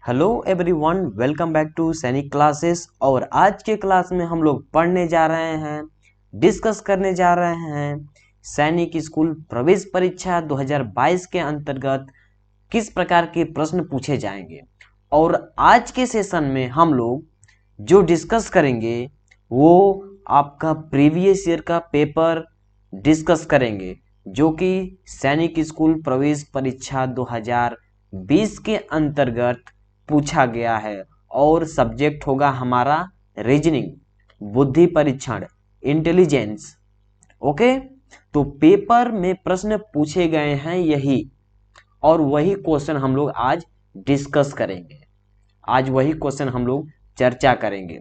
Hello everyone, welcome back to Sainik classes. और आज के क्लास में हम लोग पढ़ने जा रहे हैं, डिस्कस करने जा रहे हैं सैनिक स्कूल प्रवेश परीक्षा 2022 के अंतर्गत किस प्रकार के प्रश्न पूछे जाएंगे। और आज के सेशन में हम लोग जो डिस्कस करेंगे वो आपका प्रीवियस ईयर का पेपर डिस्कस करेंगे, जो कि सैनिक स्कूल प्रवेश परीक्षा 2020 के अंतर्गत पूछा गया है। और सब्जेक्ट होगा हमारा रीजनिंग, बुद्धि परीक्षण, इंटेलिजेंस। ओके, तो पेपर में प्रश्न पूछे गए हैं यही, और वही क्वेश्चन हम लोग आज डिस्कस करेंगे। आज वही क्वेश्चन हम लोग चर्चा करेंगे।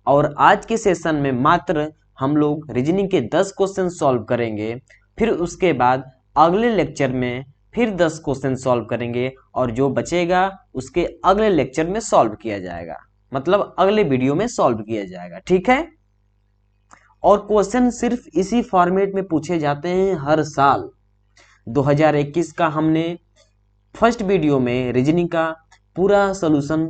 और आज के सेशन में मात्र हम लोग रीजनिंग के 10 क्वेश्चन सॉल्व करेंगे। फिर उसके बाद अगले लेक्चर में फिर 10 क्वेश्चन सॉल्व करेंगे, और जो बचेगा उसके अगले लेक्चर में सॉल्व किया जाएगा, मतलब अगले वीडियो में सॉल्व किया जाएगा। ठीक है। और क्वेश्चन सिर्फ इसी फॉर्मेट में पूछे जाते हैं हर साल। 2021 का हमने फर्स्ट वीडियो में रीजनिंग का पूरा सॉल्यूशन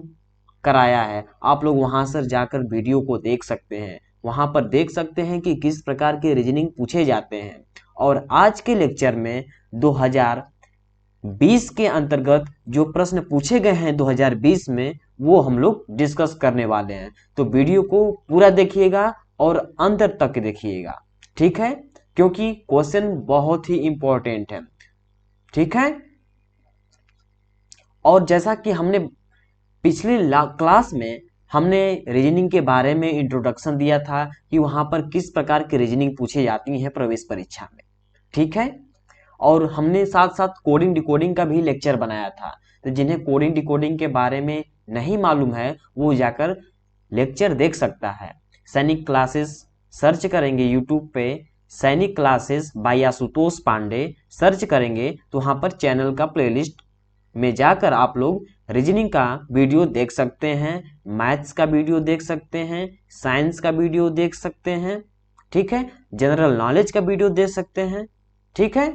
कराया है। आप लोग वहां से जाकर वीडियो को देख सकते हैं, वहां पर देख सकते हैं कि किस प्रकार के रीजनिंग पूछे जाते हैं। और आज के लेक्चर में 2020 के अंतर्गत जो प्रश्न पूछे गए हैं 2020 में, वो हम लोग डिस्कस करने वाले हैं। तो वीडियो को पूरा देखिएगा और अंत तक देखिएगा, ठीक है, क्योंकि क्वेश्चन बहुत ही इंपॉर्टेंट है। ठीक है। और जैसा कि हमने पिछली क्लास में हमने रीजनिंग के बारे में इंट्रोडक्शन दिया था कि वहां पर किस प्रकार की रीजनिंग पूछी जाती है प्रवेश परीक्षा में। ठीक है। और हमने साथ साथ कोडिंग डिकोडिंग का भी लेक्चर बनाया था। तो जिन्हें कोडिंग डिकोडिंग के बारे में नहीं मालूम है वो जाकर लेक्चर देख सकता है। सैनिक क्लासेस सर्च करेंगे यूट्यूब पे, Sainik classes by Ashutosh Pandey search करेंगे तो वहां पर चैनल का प्लेलिस्ट में जाकर आप लोग रीजनिंग का वीडियो देख सकते हैं, मैथ्स का वीडियो देख सकते हैं, साइंस का वीडियो देख सकते हैं। ठीक है। जनरल नॉलेज का वीडियो देख सकते हैं। ठीक है,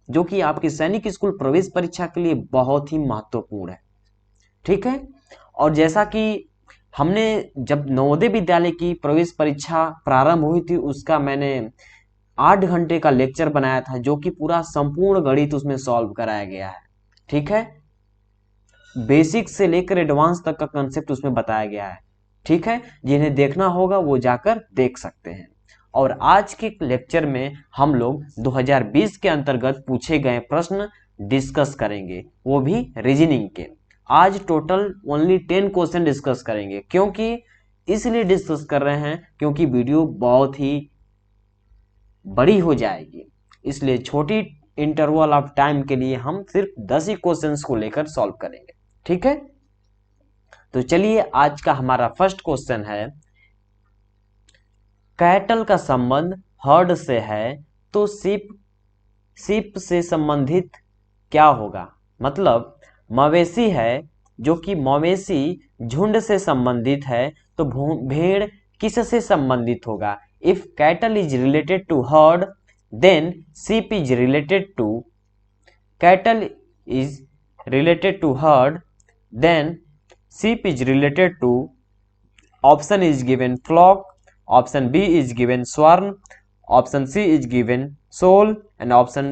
जो कि आपके सैनिक स्कूल प्रवेश परीक्षा के लिए बहुत ही महत्वपूर्ण है। ठीक है। और जैसा कि हमने जब नवोदय विद्यालय की प्रवेश परीक्षा प्रारंभ हुई थी, उसका मैंने 8 घंटे का लेक्चर बनाया था, जो कि पूरा संपूर्ण गणित उसमें सॉल्व कराया गया है। ठीक है। बेसिक से लेकर एडवांस तक का कंसेप्ट उसमें बताया गया है। ठीक है। जिन्हें देखना होगा वो जाकर देख सकते हैं। और आज के लेक्चर में हम लोग 2020 के अंतर्गत पूछे गए प्रश्न डिस्कस करेंगे, वो भी रीजनिंग के। आज टोटल ओनली 10 क्वेश्चन डिस्कस करेंगे। क्योंकि इसलिए डिस्कस कर रहे हैं क्योंकि वीडियो बहुत ही बड़ी हो जाएगी, इसलिए छोटी इंटरवल ऑफ टाइम के लिए हम सिर्फ 10 ही क्वेश्चंस को लेकर सॉल्व करेंगे। ठीक है। तो चलिए, आज का हमारा फर्स्ट क्वेश्चन है, कैटल का संबंध हर्ड से है तो शिप से संबंधित क्या होगा। मतलब मवेशी है, जो कि मवेशी झुंड से संबंधित है, तो भेड़ किससे संबंधित होगा। If cattle is related to herd then sheep is related to cattle is related to herd, then sheep is related to, option is given flock, option B is given swarm, option C is given soul and option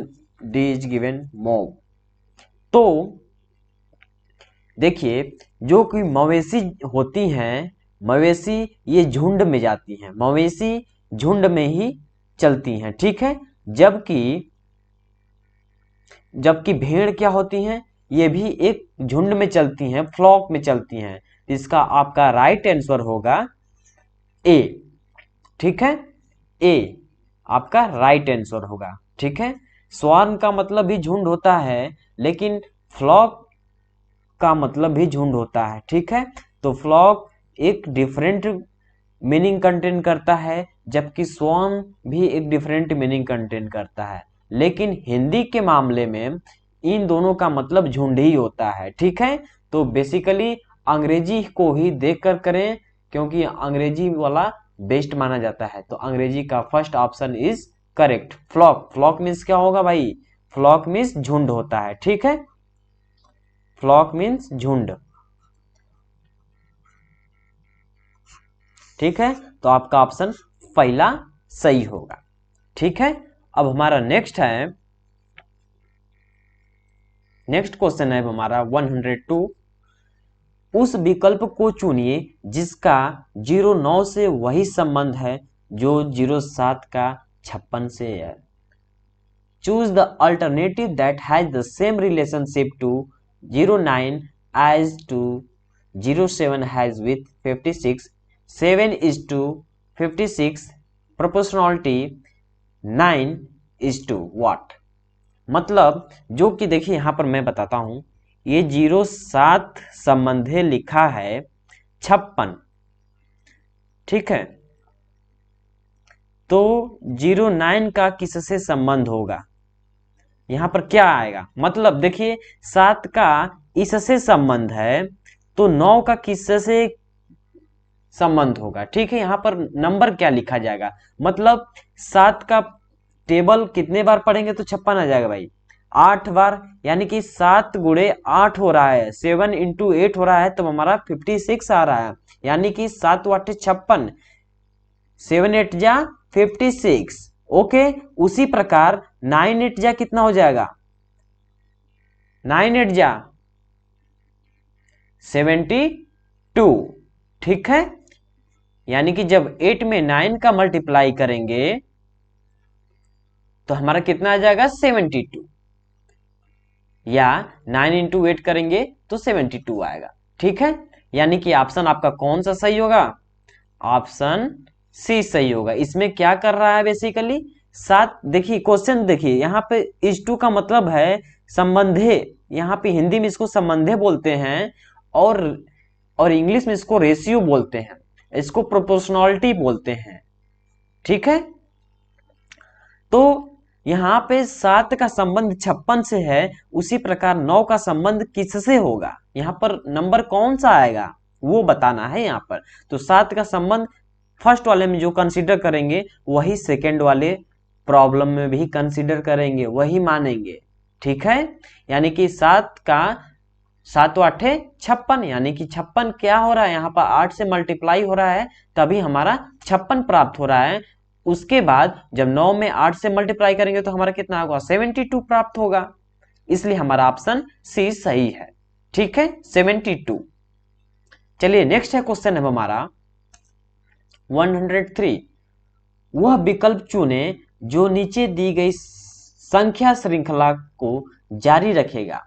D is given mob। तो देखिए, जो कि मवेशी होती हैं, मवेशी ये झुंड में जाती हैं, मवेशी झुंड में ही चलती हैं। ठीक है। जबकि भेड़ क्या होती हैं, ये भी एक झुंड में चलती हैं, फ्लॉक में चलती हैं। इसका आपका राइट आंसर होगा ए। ठीक है, ए आपका राइट आंसर होगा। ठीक है। स्वार्म का मतलब भी झुंड होता है, लेकिन फ्लॉक का मतलब भी झुंड होता है। ठीक है। तो फ्लॉक एक डिफरेंट मीनिंग कंटेन करता है, जबकि स्वार्म भी एक डिफरेंट मीनिंग कंटेन करता है। लेकिन हिंदी के मामले में इन दोनों का मतलब झुंड ही होता है। ठीक है। तो बेसिकली अंग्रेजी को ही देखकर करें, क्योंकि अंग्रेजी वाला बेस्ट माना जाता है। तो अंग्रेजी का first option is correct, flock. Flock means क्या होगा भाई, फ्लॉक मीन्स झुंड होता है। ठीक है। फ्लॉक मीन्स झुंड। ठीक है, तो आपका ऑप्शन पहला सही होगा। ठीक है, अब हमारा नेक्स्ट क्वेश्चन है हमारा 102। उस विकल्प को चुनिए जिसका 09 से वही संबंध है जो 07 का 56 से है। Choose the alternative that has the same relationship to 09 as to 07 has with 56, 7:56 proportionality 9 what। मतलब जो कि देखिए यहां पर मैं बताता हूं, ये 07 संबंधे लिखा है 56। ठीक है, तो 09 का किससे संबंध होगा, यहां पर क्या आएगा, मतलब देखिए 7 का इससे संबंध है तो 9 का किससे संबंध होगा। ठीक है, यहां पर नंबर क्या लिखा जाएगा, मतलब 7 का टेबल कितने बार पढ़ेंगे तो 56 आ जाएगा भाई, 8 बार, यानी कि 7 गुणे 8 हो रहा है, 7 इंटू 8 हो रहा है, तब हमारा 56 आ रहा है, यानी कि 7 8 56, 7 8 जा 56। ओके, उसी प्रकार 9 8 जा कितना हो जाएगा, 9 8 जा 72। ठीक है, यानी कि जब 8 में 9 का मल्टीप्लाई करेंगे तो हमारा कितना आ जाएगा 72, या 9 इंटू 8 करेंगे तो 72 आएगा। ठीक है, यानी कि ऑप्शन आपका कौन सा सही होगा, ऑप्शन सी सही होगा। इसमें क्या कर रहा है बेसिकली, 7, देखिए क्वेश्चन देखिए यहाँ पे इज टू का मतलब है संबंधे, यहाँ पे हिंदी में इसको संबंधे बोलते हैं, और इंग्लिश में इसको रेशियो बोलते हैं, इसको प्रोपोर्शनलिटी बोलते हैं। ठीक है, तो यहां पे 7 का संबंध 56 से है, उसी प्रकार 9 का संबंध किससे होगा, यहां पर नंबर कौन सा आएगा वो बताना है यहां पर। तो 7 का संबंध फर्स्ट वाले में जो कंसीडर करेंगे वही सेकेंड वाले प्रॉब्लम में भी कंसीडर करेंगे, वही मानेंगे। ठीक है, यानी कि 7 का 7 8 56, यानी कि 56 क्या हो रहा है, यहाँ पर 8 से मल्टीप्लाई हो रहा है तभी हमारा 56 प्राप्त हो रहा है। उसके बाद जब 9 में 8 से मल्टीप्लाई करेंगे तो हमारा कितना होगा 72 प्राप्त होगा, इसलिए हमारा ऑप्शन सी सही है। ठीक है, 72। चलिए नेक्स्ट है क्वेश्चन है हमारा 103। वह विकल्प चुने जो नीचे दी गई संख्या श्रृंखला को जारी रखेगा।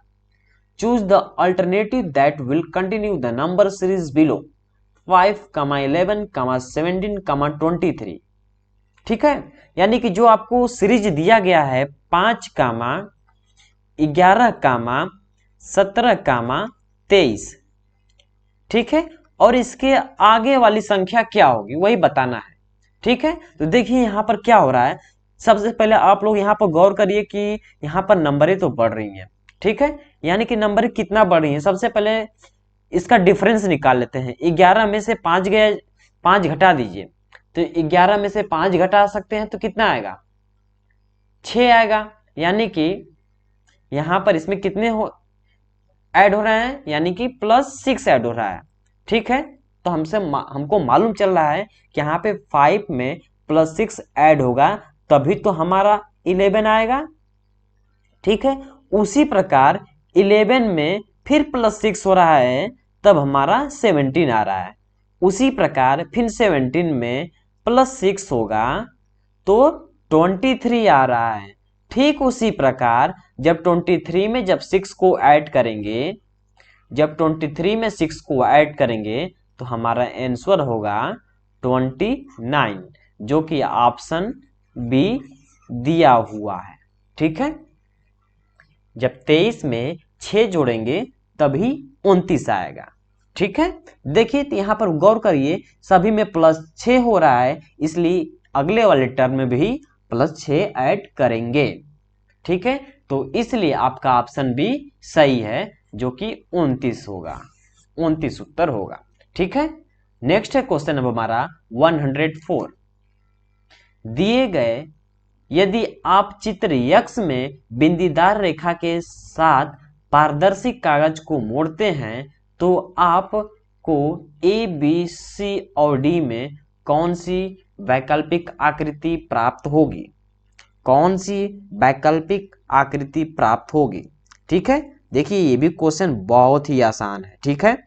Choose the alternative that will continue the number series below 5, 11, 17, 23। ठीक है, यानी कि जो आपको सीरीज दिया गया है 5, 11, 17, 23। ठीक है, और इसके आगे वाली संख्या क्या होगी वही बताना है। ठीक है, तो देखिए यहां पर क्या हो रहा है, सबसे पहले आप लोग यहां पर गौर करिए कि यहां पर नंबरें तो बढ़ रही हैं। ठीक है, यानी कि नंबर कितना बढ़ रही है, सबसे पहले इसका डिफरेंस निकाल लेते हैं। 11 में से 5 गए, 5 घटा दीजिए, तो 11 में से 5 घटा सकते हैं तो कितना आएगा 6 आएगा, यानी कि यहां पर इसमें कितने ऐड हो रहे हैं, यानी कि +6 ऐड हो रहा है। ठीक है, तो हमको मालूम चल रहा है कि यहाँ पे 5 में +6 ऐड होगा तभी तो हमारा 11 आएगा। ठीक है, उसी प्रकार 11 में फिर +6 हो रहा है तब हमारा 17 आ रहा है। उसी प्रकार फिर 17 में +6 होगा तो 23 आ रहा है। ठीक उसी प्रकार जब 23 में जब 6 को ऐड करेंगे, जब 23 में 6 को ऐड करेंगे तो हमारा आंसर होगा 29, जो कि ऑप्शन बी दिया हुआ है। ठीक है, जब 23 में 6 जोड़ेंगे तभी 29 आएगा। ठीक है, देखिए तो यहां पर गौर करिए सभी में +6 हो रहा है, इसलिए अगले वाले टर्म में भी +6 ऐड करेंगे। ठीक है, तो इसलिए आपका ऑप्शन बी सही है, जो कि 29 होगा, 29 उत्तर होगा। ठीक है, नेक्स्ट है क्वेश्चन अब हमारा 104। दिए गए यदि आप चित्र यक्स में बिंदीदार रेखा के साथ पारदर्शी कागज को मोड़ते हैं तो आपको ए, बी, सी और डी में कौन सी वैकल्पिक आकृति प्राप्त होगी? कौन सी वैकल्पिक आकृति प्राप्त होगी? ठीक है, देखिए ये भी क्वेश्चन बहुत ही आसान है। ठीक है,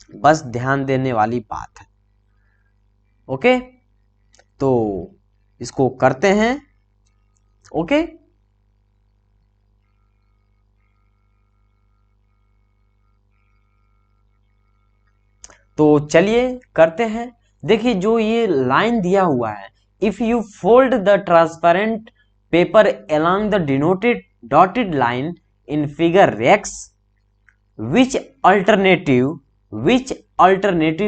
बस ध्यान देने वाली बात है। ओके, तो इसको करते हैं। ओके, तो चलिए करते हैं। देखिए जो ये लाइन दिया हुआ है, if you fold the transparent paper along the denoted dotted line in figure X, which alternative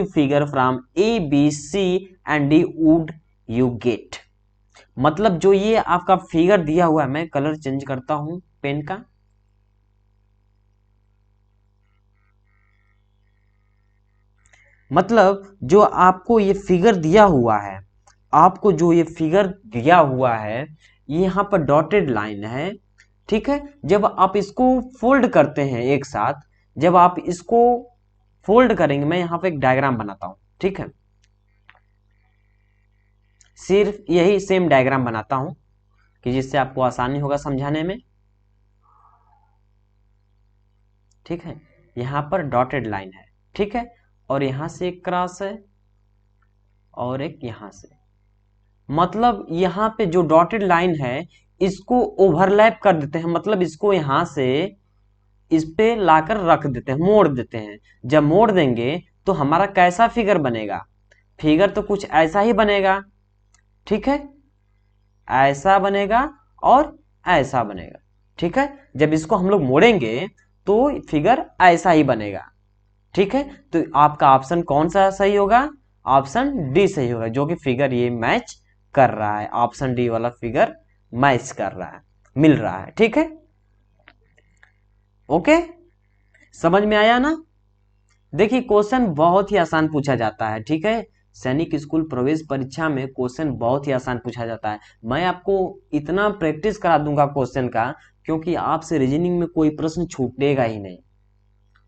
figure from A, B, C and D would you get? मतलब जो ये आपका फिगर दिया हुआ है, मैं कलर चेंज करता हूं पेन का। मतलब जो आपको ये फिगर दिया हुआ है, आपको जो ये फिगर दिया हुआ है, ये यहाँ पर डॉटेड लाइन है। ठीक है, जब आप इसको फोल्ड करते हैं एक साथ, जब आप इसको फोल्ड करेंगे, मैं यहाँ पे एक डायग्राम बनाता हूं। ठीक है, सिर्फ यही सेम डायग्राम बनाता हूं कि जिससे आपको आसानी होगा समझाने में। ठीक है, यहाँ पर डॉटेड लाइन है। ठीक है, और यहां से एक क्रॉस है और एक यहां से, मतलब यहां पे जो डॉटेड लाइन है इसको ओवरलैप कर देते हैं, मतलब इसको यहां से इस पे लाकर रख देते हैं, मोड़ देते हैं। जब मोड़ देंगे तो हमारा कैसा फिगर बनेगा? फिगर तो कुछ ऐसा ही बनेगा। ठीक है, ऐसा बनेगा और ऐसा बनेगा। ठीक है, जब इसको हम लोग मोड़ेंगे तो फिगर ऐसा ही बनेगा। ठीक है, तो आपका ऑप्शन कौन सा सही होगा? ऑप्शन डी सही होगा, जो कि फिगर ये मैच कर रहा है। ऑप्शन डी वाला फिगर मैच कर रहा है, मिल रहा है। ठीक है, ओके, समझ में आया ना? देखिए क्वेश्चन बहुत ही आसान पूछा जाता है। ठीक है, सैनिक स्कूल प्रवेश परीक्षा में क्वेश्चन बहुत ही आसान पूछा जाता है। मैं आपको इतना प्रैक्टिस करा दूंगा क्वेश्चन का, क्योंकि आपसे रीजनिंग में कोई प्रश्न छूटेगा ही नहीं,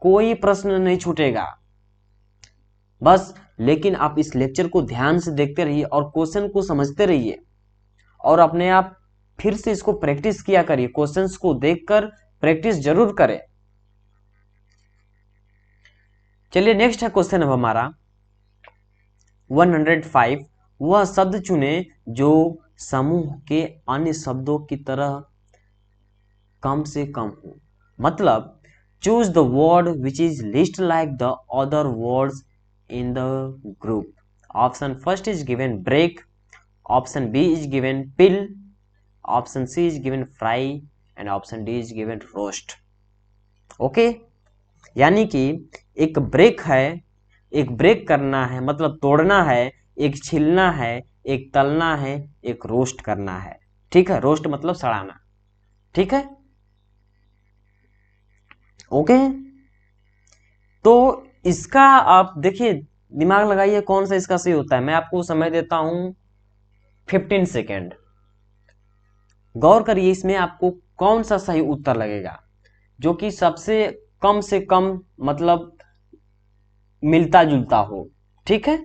कोई प्रश्न नहीं छूटेगा बस। लेकिन आप इस लेक्चर को ध्यान से देखते रहिए और क्वेश्चन को समझते रहिए, और अपने आप फिर से इसको प्रैक्टिस किया करिए। क्वेश्चंस को देखकर प्रैक्टिस जरूर करें। चलिए नेक्स्ट है क्वेश्चन अब हमारा 105। वह शब्द चुने जो समूह के अन्य शब्दों की तरह कम से कम हो। मतलब choose the word which is least like the other words in the group. Option first is given break, option B is given pill, option C is given fry and option D is given roast. Okay, यानी कि एक break है, एक break करना है मतलब तोड़ना है, एक छिलना है, एक तलना है, एक रोस्ट करना है। ठीक है, रोस्ट मतलब सड़ाना। ठीक है, ओके, तो इसका आप देखिए, दिमाग लगाइए कौन सा इसका सही होता है। मैं आपको समय देता हूं 15 सेकेंड। गौर करिए इसमें आपको कौन सा सही उत्तर लगेगा, जो कि सबसे कम से कम मतलब मिलता जुलता हो। ठीक है,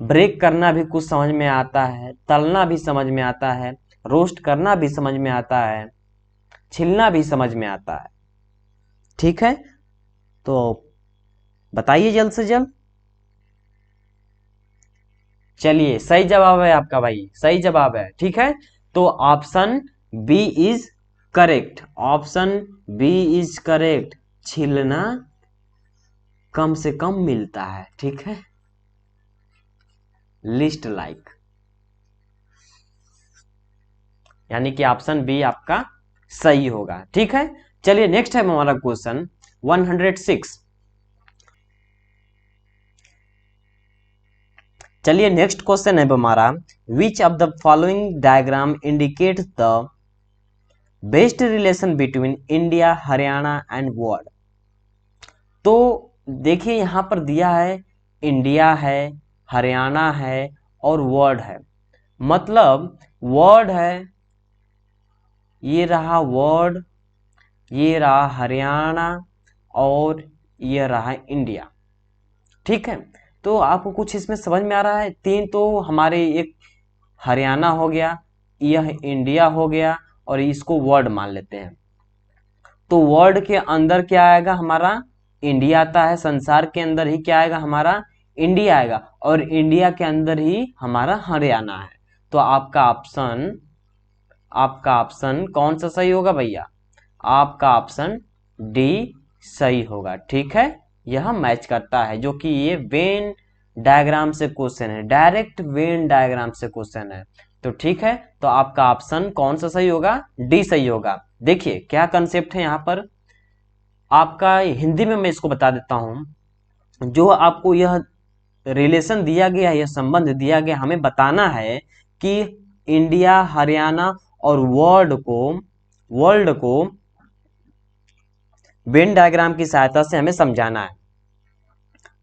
ब्रेक करना भी कुछ समझ में आता है, तलना भी समझ में आता है, रोस्ट करना भी समझ में आता है, छिलना भी समझ में आता है। ठीक है, तो बताइए जल्द से जल्द। चलिए सही जवाब है आपका भाई, सही जवाब है। ठीक है, तो option B is correct, option B is correct. छिलना कम से कम मिलता है। ठीक है, लिस्ट लाइक, यानी कि ऑप्शन बी आपका सही होगा। ठीक है, चलिए नेक्स्ट है हमारा क्वेश्चन 106। चलिए नेक्स्ट क्वेश्चन है हमारा, which of the following diagram indicate the best relation between India, Haryana and world. तो देखिए यहां पर दिया है इंडिया है, हरियाणा है और वर्ल्ड है। मतलब वर्ल्ड है, ये रहा वर्ड, ये रहा हरियाणा और ये रहा इंडिया। ठीक है, तो आपको कुछ इसमें समझ में आ रहा है? तीन तो हमारे, एक हरियाणा हो गया, यह इंडिया हो गया, और इसको वर्ड मान लेते हैं। तो वर्ल्ड के अंदर क्या आएगा हमारा? इंडिया आता है। संसार के अंदर ही क्या आएगा हमारा? इंडिया आएगा। और इंडिया के अंदर ही हमारा हरियाणा है। तो आपका ऑप्शन कौन सा सही होगा भैया? आपका ऑप्शन डी सही होगा। ठीक है, यह मैच करता है, जो कि ये वेन डायग्राम से क्वेश्चन है, डायरेक्ट वेन डायग्राम से क्वेश्चन है। तो ठीक है, तो आपका ऑप्शन कौन सा सही होगा? डी सही होगा। देखिए क्या कंसेप्ट है यहाँ पर, आपका हिंदी में मैं इसको बता देता हूं। जो आपको यह रिलेशन दिया गया, यह संबंध दिया गया, हमें बताना है कि इंडिया, हरियाणा और वर्ल्ड को वेन डायग्राम की सहायता से हमें समझाना है।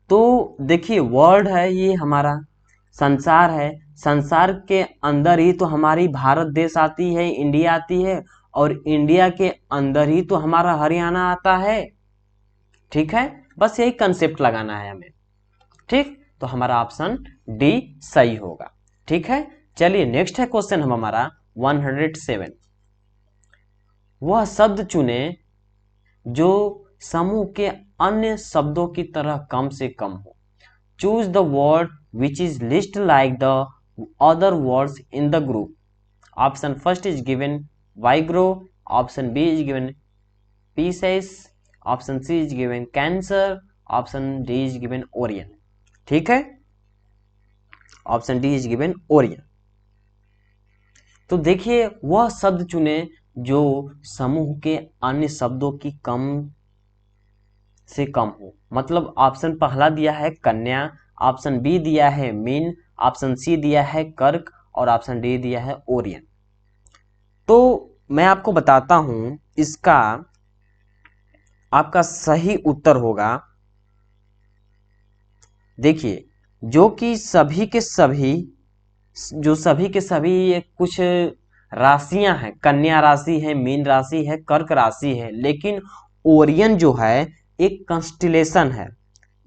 तो देखिए वर्ल्ड है, ये हमारा संसार है। संसार के अंदर ही तो हमारी भारत देश आती है, इंडिया आती है, और इंडिया के अंदर ही तो हमारा हरियाणा आता है। ठीक है, बस यही कंसेप्ट लगाना है हमें। ठीक, तो हमारा ऑप्शन डी सही होगा। ठीक है, चलिए नेक्स्ट है क्वेश्चन हमारा 107। वह शब्द चुने जो समूह के अन्य शब्दों की तरह कम से कम हो। Choose the word which is least like the other words in the group. Option first is given वाइग्रो, option B is given Pisces, option C is given Cancer, option D is given Orion. ठीक है, option D is given Orion. तो देखिए वह शब्द चुने जो समूह के अन्य शब्दों की कम से कम हो। मतलब ऑप्शन पहला दिया है कन्या, ऑप्शन बी दिया है मीन, ऑप्शन सी दिया है कर्क, और ऑप्शन डी दिया है ओरियन। तो मैं आपको बताता हूं, इसका आपका सही उत्तर होगा, देखिए जो कि सभी के सभी ये कुछ राशियां हैं, कन्या राशि है, मीन राशि है, कर्क राशि है, लेकिन ओरियन जो है एक कंस्टिलेशन है,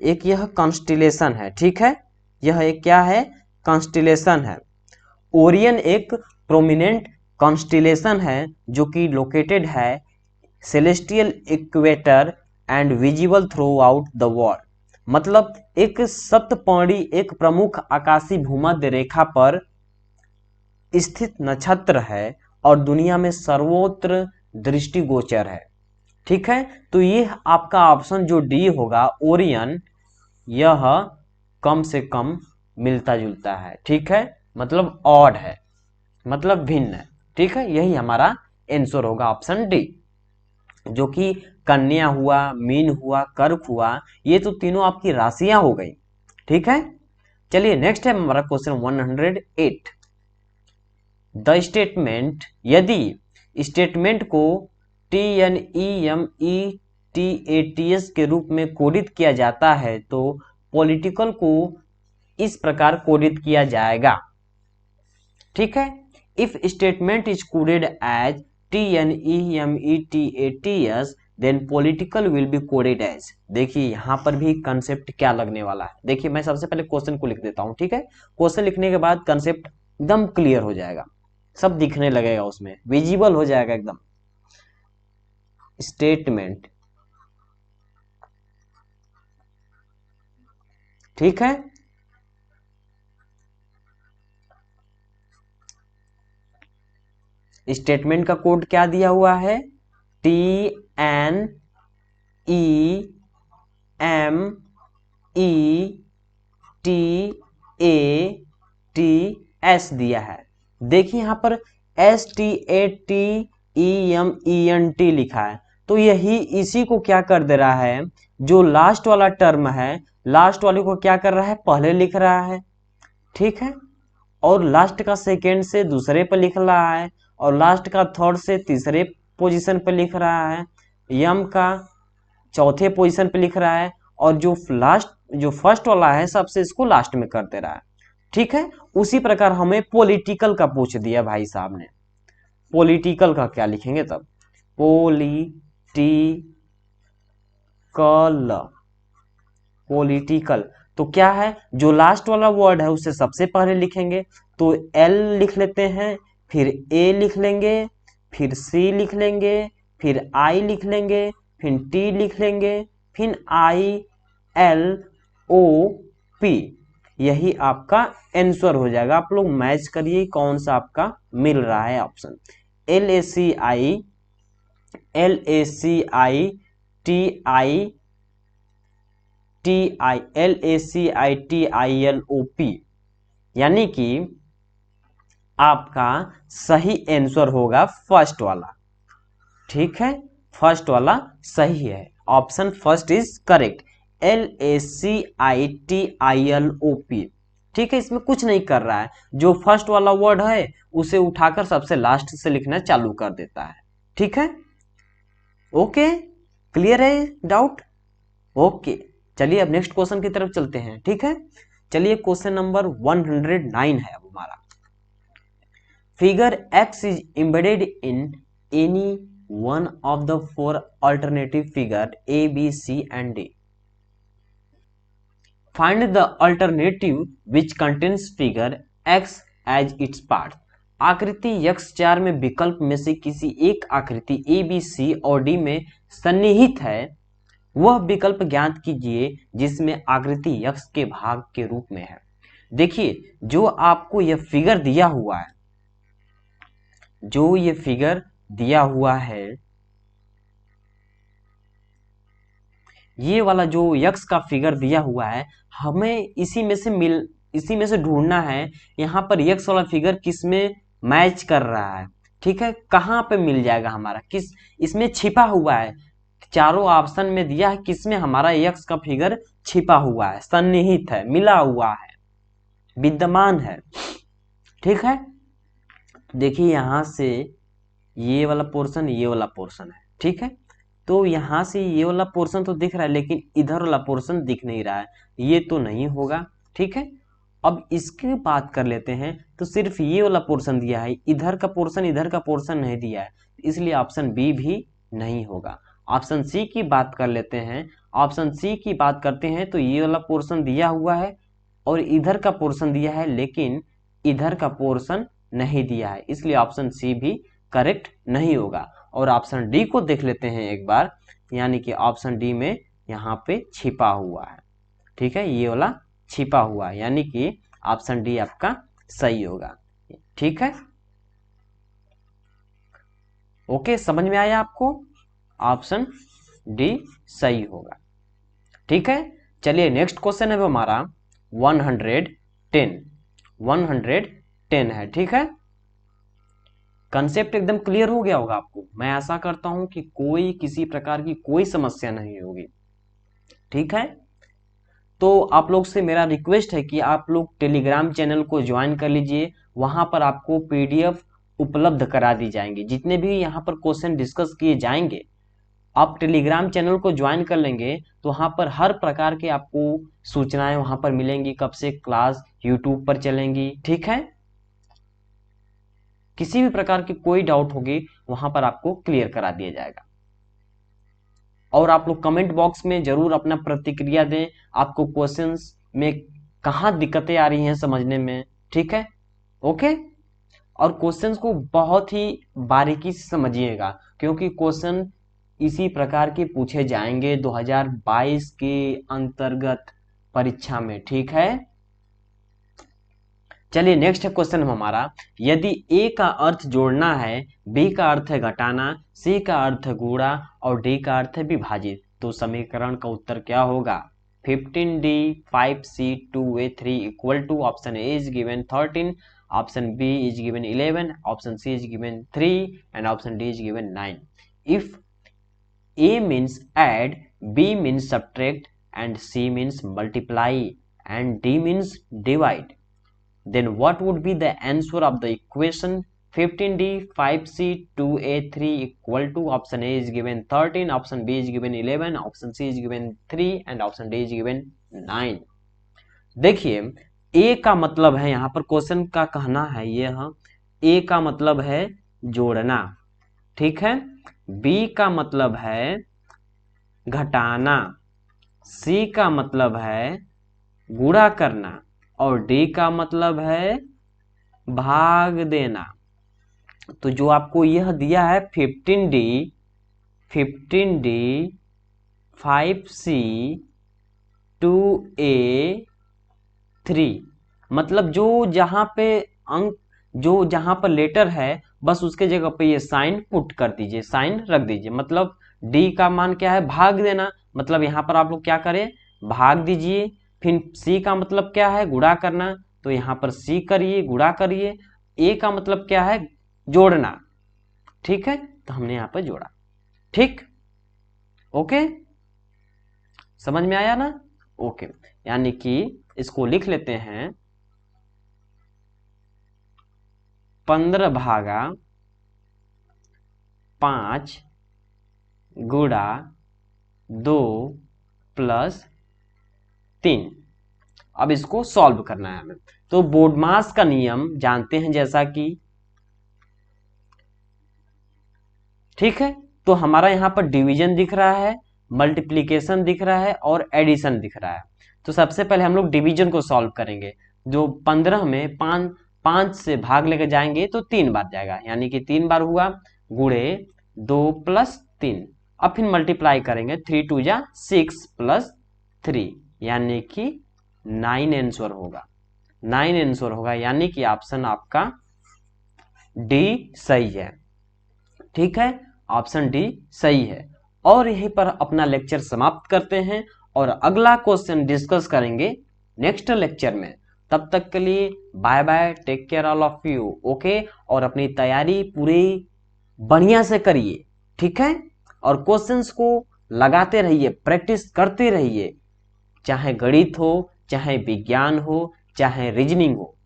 एक यह कंस्टिलेशन है। ठीक है, यह एक क्या है? कंस्टिलेशन है। ओरियन एक प्रोमिनेंट कंस्टिलेशन है जो कि लोकेटेड है celestial equator and visible through out the world. मतलब एक सप्तपर्णी, एक प्रमुख आकाशीय भूमध्य रेखा पर स्थित नक्षत्र है और दुनिया में सर्वत्र दृष्टिगोचर है। ठीक है, तो ये आपका ऑप्शन जो डी होगा ओरियन, यह कम से कम मिलता जुलता है। ठीक है, मतलब ऑड है, मतलब भिन्न है। ठीक है, यही हमारा आंसर होगा ऑप्शन डी, जो कि कन्या हुआ, मीन हुआ, कर्क हुआ, ये तो तीनों आपकी राशियां हो गई। ठीक है, चलिए नेक्स्ट है हमारा क्वेश्चन 108। द स्टेटमेंट, यदि स्टेटमेंट को TNEMETATS के रूप में कोडित किया जाता है तो पॉलिटिकल को इस प्रकार कोडित किया जाएगा। ठीक है, if statement is coded as TNEMETATS then political will be coded as. देखिए यहां पर भी कंसेप्ट क्या लगने वाला है। देखिए मैं सबसे पहले क्वेश्चन को लिख देता हूं। ठीक है, क्वेश्चन लिखने के बाद कंसेप्ट एकदम क्लियर हो जाएगा, सब दिखने लगेगा, उसमें विजिबल हो जाएगा एकदम। स्टेटमेंट, ठीक है, स्टेटमेंट का कोड क्या दिया हुआ है? TNEMETATS दिया है। देखिए यहां पर STATEMENT लिखा है, तो यही इसी को क्या कर दे रहा है, जो लास्ट वाला टर्म है, लास्ट वाले को क्या कर रहा है, पहले लिख रहा है। ठीक है, और लास्ट का सेकेंड से दूसरे पर लिख रहा है, और लास्ट का थर्ड से तीसरे पोजीशन पर लिख रहा है, यम का चौथे पोजीशन पे लिख रहा है, और जो फर्स्ट वाला है सबसे इसको लास्ट में कर दे रहा है। ठीक है, उसी प्रकार हमें पॉलिटिकल का पूछ दिया भाई साहब ने। पॉलिटिकल का क्या लिखेंगे तब, पॉलिटिकल। तो क्या है, जो लास्ट वाला वर्ड है उसे सबसे पहले लिखेंगे, तो एल लिख लेते हैं, फिर ए लिख लेंगे, फिर सी लिख लेंगे, फिर आई लिख लेंगे, फिर टी लिख लेंगे, फिर आई एल ओ पी। यही आपका आंसर हो जाएगा। आप लोग मैच करिए कौन सा आपका मिल रहा है option. L A C I T I LACITILOP, यानी कि आपका सही आंसर होगा फर्स्ट वाला। ठीक है, फर्स्ट वाला सही है, option first is correct, LACITILOP। ठीक है, इसमें कुछ नहीं कर रहा है, जो फर्स्ट वाला वर्ड है उसे उठाकर सबसे लास्ट से लिखना चालू कर देता है। ठीक है, ओके, क्लियर है डाउट? ओके, चलिए अब नेक्स्ट क्वेश्चन की तरफ चलते हैं। ठीक है, चलिए क्वेश्चन नंबर 109 है अब हमारा। Figure x is embedded in any one of the four alternative figure A, B, C and D. Find the alternative which contains figure x as its part. आकृति x4 में विकल्प में से किसी एक आकृति A, B, C और D में सन्निहित है, वह विकल्प ज्ञात कीजिए जिसमें आकृति x के भाग के रूप में है। देखिए, जो आपको यह फिगर दिया हुआ है, जो ये फिगर दिया हुआ है, ये वाला जो x का फिगर दिया हुआ है, हमें इसी में से ढूंढना है यहाँ पर x वाला फिगर किस में मैच कर रहा है। ठीक है, कहाँ पे मिल जाएगा हमारा, किस इसमें छिपा हुआ है, चारों ऑप्शन में दिया है, किसमें हमारा x का फिगर छिपा हुआ है, सन्निहित है, मिला हुआ है, विद्यमान है। ठीक है, देखिए यहाँ से ये वाला पोर्शन, ये वाला पोर्शन है। ठीक है, तो यहाँ से ये वाला पोर्शन तो दिख रहा है, लेकिन इधर वाला पोर्शन दिख नहीं रहा है, ये तो नहीं होगा। ठीक है, अब इसकी बात कर लेते हैं, तो सिर्फ ये वाला पोर्शन दिया है, इधर का पोर्शन नहीं दिया है, इसलिए ऑप्शन बी भी नहीं होगा। ऑप्शन सी की बात कर लेते हैं। ऑप्शन सी की बात करते हैं तो ये वाला पोर्शन दिया हुआ है और इधर का पोर्शन दिया है, लेकिन इधर का पोर्शन नहीं दिया है, इसलिए ऑप्शन सी भी करेक्ट नहीं होगा। और ऑप्शन डी को देख लेते हैं एक बार, यानी कि ऑप्शन डी में यहाँ पे छिपा हुआ है। ठीक है, ये वाला छिपा हुआ है, यानी कि ऑप्शन डी आपका सही होगा। ठीक है, ओके, समझ में आया आपको? ऑप्शन डी सही होगा। ठीक है, चलिए नेक्स्ट क्वेश्चन है हमारा 110 है। ठीक है, कंसेप्ट एकदम क्लियर हो गया होगा आपको। मैं आशा करता हूं कि कोई किसी प्रकार की कोई समस्या नहीं होगी। ठीक है, तो आप लोग से मेरा रिक्वेस्ट है कि आप लोग टेलीग्राम चैनल को ज्वाइन कर लीजिए, वहां पर आपको पीडीएफ उपलब्ध करा दी जाएंगी, जितने भी यहाँ पर क्वेश्चन डिस्कस किए जाएंगे, आप टेलीग्राम चैनल को ज्वाइन कर लेंगे तो वहां पर हर प्रकार के आपको सूचनाएं वहां पर मिलेंगी, कब से क्लास यूट्यूब पर चलेंगी। ठीक है, किसी भी प्रकार की कोई डाउट होगी वहां पर आपको क्लियर करा दिया जाएगा। और आप लोग कमेंट बॉक्स में जरूर अपना प्रतिक्रिया दें, आपको क्वेश्चंस में कहाँ दिक्कतें आ रही हैं समझने में। ठीक है, ओके, और क्वेश्चंस को बहुत ही बारीकी से समझिएगा, क्योंकि क्वेश्चन इसी प्रकार के पूछे जाएंगे 2022 के अंतर्गत परीक्षा में। ठीक है, चलिए नेक्स्ट क्वेश्चन हमारा, यदि ए का अर्थ जोड़ना है, बी का अर्थ है घटाना, सी का अर्थ है गुणा और डी का अर्थ है विभाजित, तो समीकरण का उत्तर क्या होगा? 15D 5C 2A3 equal to option A is given 13, option B is given 11, option C is given 3 and option D is given 9। If A means add, B means subtract and C means multiply and D means divide, then what would be the answer of the equation 15D 5C 2A3 equal to option A is given 13, option B is given 11, option C is given 3 and option D is given 9। देखिए, A का मतलब है, यहाँ पर question का कहना है, यह A का मतलब है जोड़ना, ठीक है। बी का मतलब है घटाना, सी का मतलब है गुणा करना और डी का मतलब है भाग देना। तो जो आपको यह दिया है 15D 5C 2A 3, मतलब जो जहां पे अंक, जो जहां पर लेटर है बस उसके जगह पे ये साइन पुट कर दीजिए, साइन रख दीजिए। मतलब डी का मान क्या है, भाग देना, मतलब यहाँ पर आप लोग क्या करें, भाग दीजिए। फिर सी का मतलब क्या है, गुणा करना, तो यहाँ पर सी करिए, गुणा करिए। ए का मतलब क्या है, जोड़ना, ठीक है, तो हमने यहाँ पर जोड़ा, ठीक, ओके, समझ में आया ना, ओके। यानी कि इसको लिख लेते हैं 15 भागा 5 गुणा 2 प्लस 3। अब इसको सॉल्व करना है हमें। तो बोडमास का नियम जानते हैं जैसा कि, ठीक है। तो हमारा यहाँ पर डिवीजन दिख रहा है, मल्टीप्लीकेशन दिख रहा है और एडिशन दिख रहा है। तो सबसे पहले हम लोग डिवीजन को सॉल्व करेंगे। जो 15 में 5 से भाग लेकर जाएंगे तो 3 बार जाएगा, यानी कि 3 बार हुआ, गुणे 2 प्लस 3। अब फिर मल्टीप्लाई करेंगे, 3 2 जा 6 प्लस 3, यानी कि 9 आंसर होगा, 9 आंसर होगा, यानी कि ऑप्शन आपका डी सही है, ठीक है, ऑप्शन डी सही है। और यहीं पर अपना लेक्चर समाप्त करते हैं और अगला क्वेश्चन डिस्कस करेंगे नेक्स्ट लेक्चर में। तब तक के लिए bye bye, take care all of you, okay. और अपनी तैयारी पूरी बढ़िया से करिए, ठीक है, और क्वेश्चंस को लगाते रहिए, प्रैक्टिस करते रहिए, चाहे गणित हो, चाहे विज्ञान हो, चाहे रीजनिंग हो,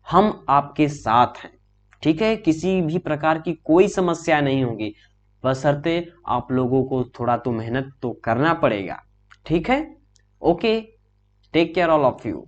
हम आपके साथ हैं, ठीक है। किसी भी प्रकार की कोई समस्या नहीं होगी, बशर्ते आप लोगों को थोड़ा तो मेहनत तो करना पड़ेगा, ठीक है, okay, take care all of you.